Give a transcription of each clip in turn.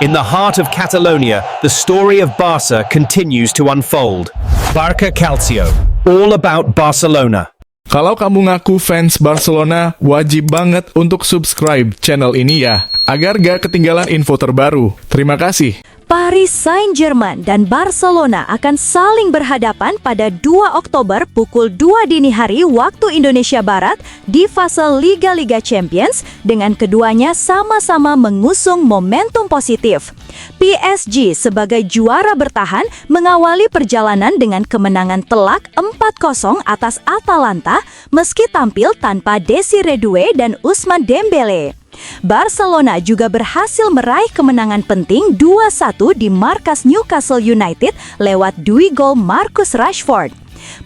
In the heart of Catalonia, the story of Barca continues to unfold. Barca Calcio, all about Barcelona. Kalau kamu ngaku fans Barcelona, wajib banget untuk subscribe channel ini ya, agar gak ketinggalan info terbaru. Terima kasih. Paris Saint-Germain dan Barcelona akan saling berhadapan pada 2 Oktober pukul 2 dini hari waktu Indonesia Barat di fase Liga-Liga Champions dengan keduanya sama-sama mengusung momentum positif. PSG sebagai juara bertahan mengawali perjalanan dengan kemenangan telak 4-0 atas Atalanta meski tampil tanpa Desiré Doué dan Ousmane Dembélé. Barcelona juga berhasil meraih kemenangan penting 2-1 di markas Newcastle United lewat 2 gol Marcus Rashford.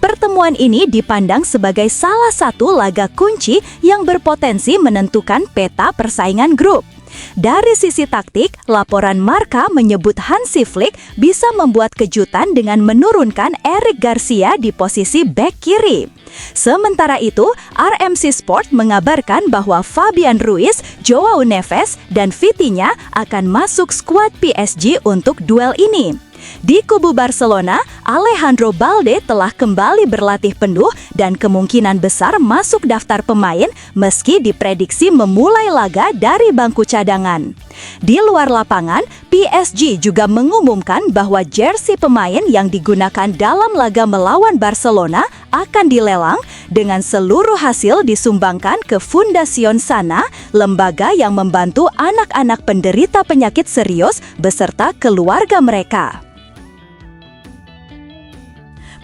Pertemuan ini dipandang sebagai salah satu laga kunci yang berpotensi menentukan peta persaingan grup. Dari sisi taktik, laporan Marca menyebut Hansi Flick bisa membuat kejutan dengan menurunkan Eric Garcia di posisi bek kiri. Sementara itu, RMC Sport mengabarkan bahwa Fabian Ruiz, Joao Neves, dan Vitinha akan masuk skuad PSG untuk duel ini. Di kubu Barcelona, Alejandro Balde telah kembali berlatih penuh dan kemungkinan besar masuk daftar pemain meski diprediksi memulai laga dari bangku cadangan. Di luar lapangan, PSG juga mengumumkan bahwa jersey pemain yang digunakan dalam laga melawan Barcelona akan dilelang dengan seluruh hasil disumbangkan ke Fundación Sana, lembaga yang membantu anak-anak penderita penyakit serius beserta keluarga mereka.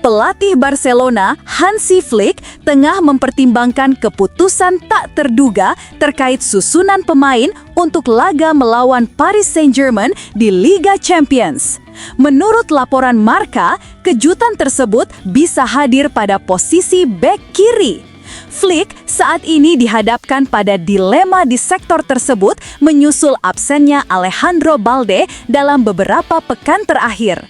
Pelatih Barcelona, Hansi Flick, tengah mempertimbangkan keputusan tak terduga terkait susunan pemain untuk laga melawan Paris Saint-Germain di Liga Champions. Menurut laporan Marca, kejutan tersebut bisa hadir pada posisi bek kiri. Flick saat ini dihadapkan pada dilema di sektor tersebut menyusul absennya Alejandro Balde dalam beberapa pekan terakhir.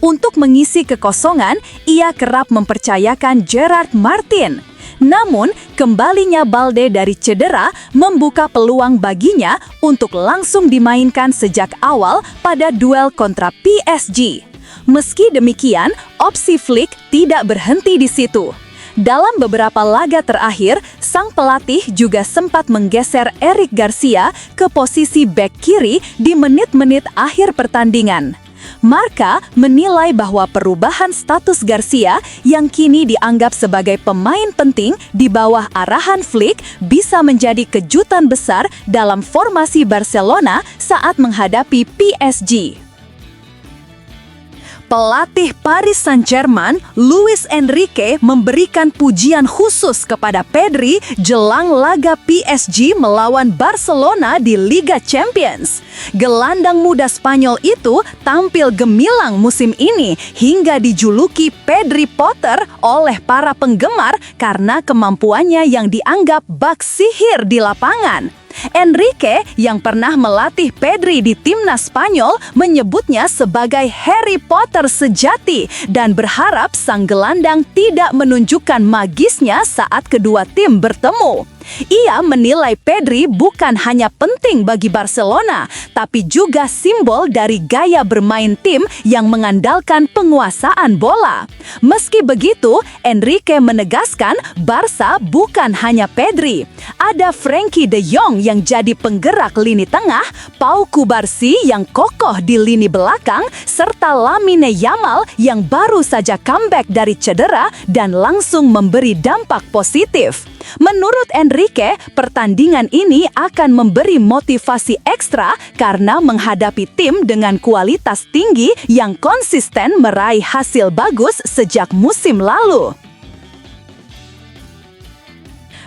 Untuk mengisi kekosongan, ia kerap mempercayakan Gerard Martin. Namun, kembalinya Balde dari cedera membuka peluang baginya untuk langsung dimainkan sejak awal pada duel kontra PSG. Meski demikian, opsi Flick tidak berhenti di situ. Dalam beberapa laga terakhir, sang pelatih juga sempat menggeser Eric Garcia ke posisi bek kiri di menit-menit akhir pertandingan. Marca menilai bahwa perubahan status Garcia yang kini dianggap sebagai pemain penting di bawah arahan Flick bisa menjadi kejutan besar dalam formasi Barcelona saat menghadapi PSG. Pelatih Paris Saint-Germain, Luis Enrique, memberikan pujian khusus kepada Pedri jelang laga PSG melawan Barcelona di Liga Champions. Gelandang muda Spanyol itu tampil gemilang musim ini hingga dijuluki Pedri Potter oleh para penggemar karena kemampuannya yang dianggap bak sihir di lapangan. Enrique yang pernah melatih Pedri di timnas Spanyol menyebutnya sebagai Harry Potter sejati dan berharap sang gelandang tidak menunjukkan magisnya saat kedua tim bertemu. Ia menilai Pedri bukan hanya penting bagi Barcelona, tapi juga simbol dari gaya bermain tim yang mengandalkan penguasaan bola. Meski begitu, Enrique menegaskan Barca bukan hanya Pedri. Ada Frenkie de Jong yang jadi penggerak lini tengah, Pau Cubarsí yang kokoh di lini belakang, serta Lamine Yamal yang baru saja comeback dari cedera dan langsung memberi dampak positif. Menurut Enrique, pertandingan ini akan memberi motivasi ekstra karena menghadapi tim dengan kualitas tinggi yang konsisten meraih hasil bagus sejak musim lalu.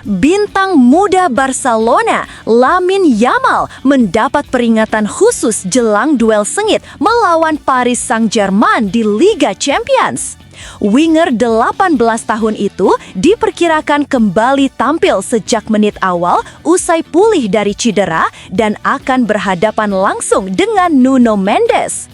Bintang muda Barcelona, Lamine Yamal, mendapat peringatan khusus jelang duel sengit melawan Paris Saint-Germain di Liga Champions. Winger 18 tahun itu diperkirakan kembali tampil sejak menit awal usai pulih dari cedera dan akan berhadapan langsung dengan Nuno Mendes.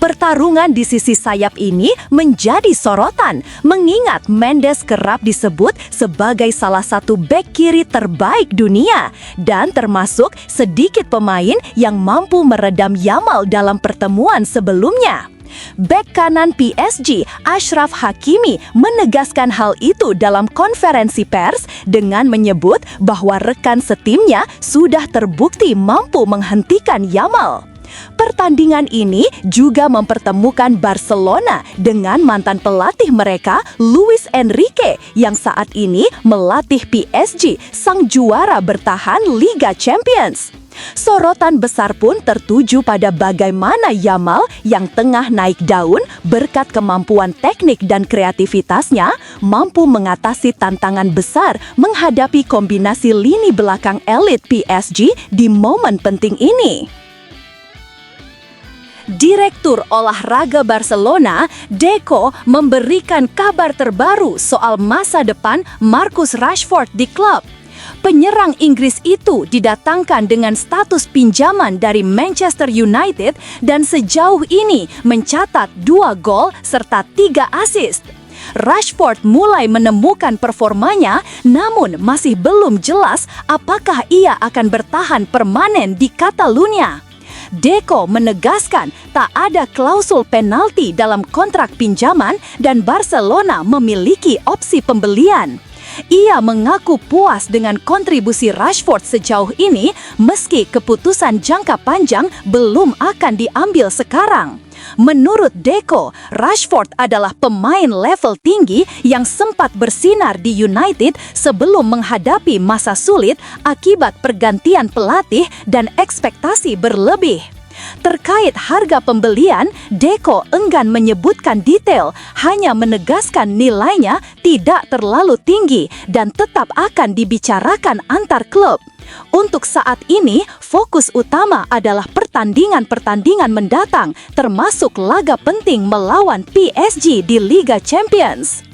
Pertarungan di sisi sayap ini menjadi sorotan, mengingat Mendes kerap disebut sebagai salah satu bek kiri terbaik dunia dan termasuk sedikit pemain yang mampu meredam Yamal dalam pertemuan sebelumnya. Bek kanan PSG, Achraf Hakimi, menegaskan hal itu dalam konferensi pers dengan menyebut bahwa rekan setimnya sudah terbukti mampu menghentikan Yamal. Pertandingan ini juga mempertemukan Barcelona dengan mantan pelatih mereka, Luis Enrique, yang saat ini melatih PSG, sang juara bertahan Liga Champions. Sorotan besar pun tertuju pada bagaimana Yamal yang tengah naik daun berkat kemampuan teknik dan kreativitasnya mampu mengatasi tantangan besar menghadapi kombinasi lini belakang elit PSG di momen penting ini. Direktur olahraga Barcelona, Deco, memberikan kabar terbaru soal masa depan Marcus Rashford di klub. Penyerang Inggris itu didatangkan dengan status pinjaman dari Manchester United dan sejauh ini mencatat 2 gol serta 3 assist. Rashford mulai menemukan performanya, namun masih belum jelas apakah ia akan bertahan permanen di Catalunya. Deco menegaskan tak ada klausul penalti dalam kontrak pinjaman dan Barcelona memiliki opsi pembelian. Ia mengaku puas dengan kontribusi Rashford sejauh ini meski keputusan jangka panjang belum akan diambil sekarang. Menurut Deco, Rashford adalah pemain level tinggi yang sempat bersinar di United sebelum menghadapi masa sulit akibat pergantian pelatih dan ekspektasi berlebih. Terkait harga pembelian, Deco enggan menyebutkan detail, hanya menegaskan nilainya tidak terlalu tinggi dan tetap akan dibicarakan antar klub. Untuk saat ini, fokus utama adalah pertandingan-pertandingan mendatang, termasuk laga penting melawan PSG di Liga Champions.